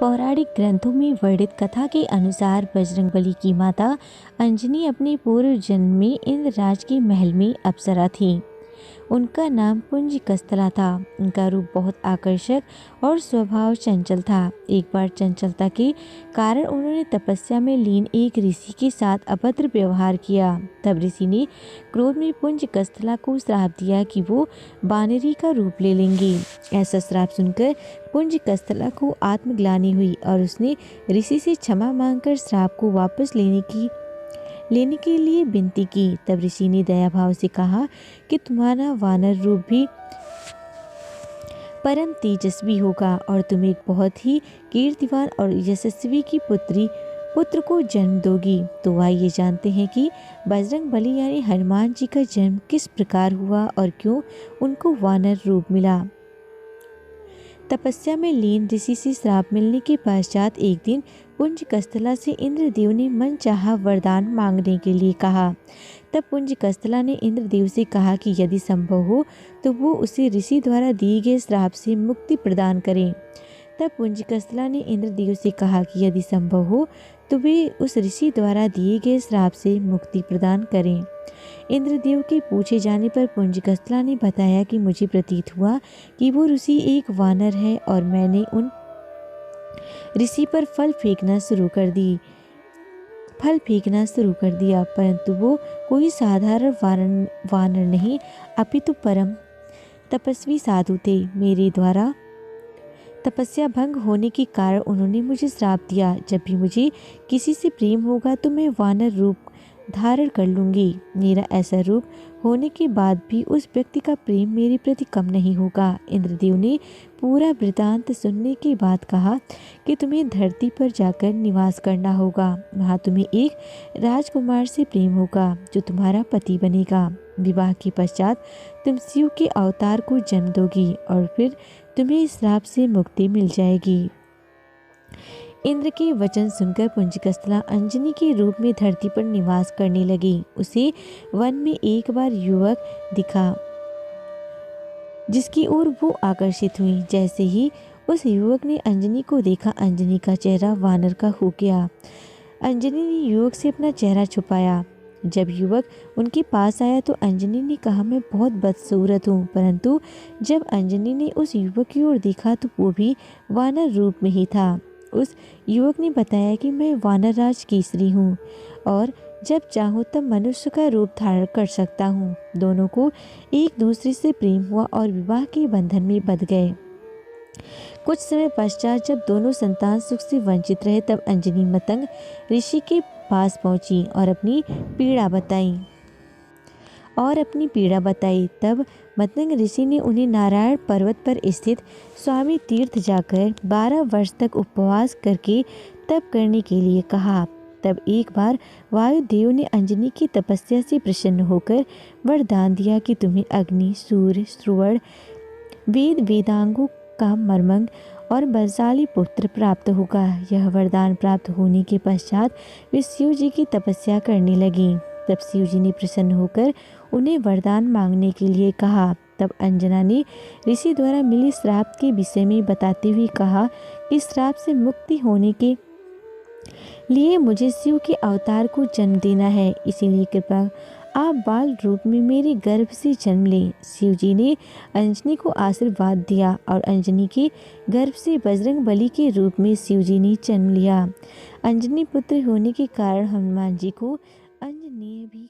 पौराणिक ग्रंथों में वर्णित कथा के अनुसार बजरंगबली की माता अंजनी अपने पूर्व जन्म में इंद्रराज के महल में अप्सरा थी। उनका नाम पुंज कस्तला था। उनका रूप बहुत आकर्षक और स्वभाव चंचल था। एक बार चंचलता के कारण उन्होंने तपस्या में लीन एक ऋषि के साथ अभद्र व्यवहार किया। तब ऋषि ने क्रोध में पुंज कस्तला को श्राप दिया कि वो बानरी का रूप ले लेंगी। ऐसा श्राप सुनकर पुंज कस्तला को आत्मग्लानि हुई और उसने ऋषि से क्षमा मांगकर श्राप को वापस लेने के लिए विनती की। तब ऋषि ने दया भाव से कहा कि तुम्हारा वानर रूप भी परम तेजस्वी होगा और तुम एक बहुत ही कीर्तिवान और यशस्वी की पुत्र को जन्म दोगी। तो आइए जानते हैं कि बजरंगबली यानी हनुमान जी का जन्म किस प्रकार हुआ और क्यों उनको वानर रूप मिला। तपस्या में लीन ऋषि से श्राप मिलने के पश्चात एक दिन पुंज कस्तला से इंद्रदेव ने मनचाहा वरदान मांगने के लिए कहा। तब पुंज कस्तला ने इंद्रदेव से कहा कि यदि संभव हो तो वो उसे ऋषि द्वारा दिए गए श्राप से मुक्ति प्रदान करें। तब पुंज कस्तला ने इंद्रदेव से कहा कि यदि संभव हो तो वे उस ऋषि द्वारा दिए गए श्राप से मुक्ति प्रदान करें। इंद्रदेव के पूछे जाने पर पुंज कस्तला ने बताया कि मुझे प्रतीत हुआ कि वो ऋषि एक वानर है और मैंने उन ऋषि पर फल फेंकना शुरू कर दिया, परंतु वो कोई साधारण वानर नहीं अपितु परम तपस्वी साधु थे। मेरे द्वारा तपस्या भंग होने के कारण उन्होंने मुझे श्राप दिया। जब भी मुझे किसी से प्रेम होगा तो मैं वानर रूप धारण कर लूंगी। मेरा ऐसा रूप होने के बाद भी उस व्यक्ति का प्रेम मेरे प्रति कम नहीं होगा। इंद्रदेव ने पूरा वृतांत सुनने के बाद कहा कि तुम्हें धरती पर जाकर निवास करना होगा। वहाँ तुम्हें एक राजकुमार से प्रेम होगा जो तुम्हारा पति बनेगा। विवाह के पश्चात तुम शिव के अवतार को जन्म दोगी और फिर तुम्हें इस श्राप से मुक्ति मिल जाएगी। इंद्र के वचन सुनकर पुंज कस्तला अंजनी के रूप में धरती पर निवास करने लगी। उसे वन में एक बार युवक दिखा जिसकी ओर वो आकर्षित हुई। जैसे ही उस युवक ने अंजनी को देखा, अंजनी का चेहरा वानर का हो गया। अंजनी ने युवक से अपना चेहरा छुपाया। जब युवक उनके पास आया तो अंजनी ने कहा, मैं बहुत बदसूरत हूँ। परंतु जब अंजनी ने उस युवक की ओर देखा तो वो भी वानर रूप में ही था। उस युवक ने बताया कि मैं वानर राज केसरी हूँ और जब चाहूँ तब मनुष्य का रूप धारण कर सकता हूँ। दोनों को एक दूसरे से प्रेम हुआ और विवाह के बंधन में बंध गए। कुछ समय पश्चात जब दोनों संतान सुख से वंचित रहे तब अंजनी मतंग ऋषि के पास पहुंची और अपनी पीड़ा बताई। तब मतंग ऋषि ने उन्हें नारायण पर्वत पर स्थित स्वामी तीर्थ जाकर 12 वर्ष तक उपवास करके तप करने के लिए कहा। तब एक बार वायुदेव ने अंजनी की तपस्या से प्रसन्न होकर वरदान दिया कि तुम्हें अग्नि, सूर्य, श्रवण, वेदांगों का मर्मंग और बलशाली पुत्र प्राप्त होगा। यह वरदान प्राप्त होने के पश्चात वे शिव जी की तपस्या करने लगी। तब शिव जी ने प्रसन्न होकर उन्हें वरदान मांगने के लिए कहा। तब अंजना ने ऋषि द्वारा मिले श्राप के विषय में बताते हुए कहा कि श्राप से मुक्ति होने के लिए मुझे शिव के अवतार को जन्म देना है, इसीलिए कृपा आप बाल रूप में मेरे गर्भ से जन्म लें। शिव जी ने अंजनी को आशीर्वाद दिया और अंजनी के गर्भ से बजरंगबली के रूप में शिव जी ने जन्म लिया। अंजनी पुत्र होने के कारण हनुमान जी को अंजनेय भी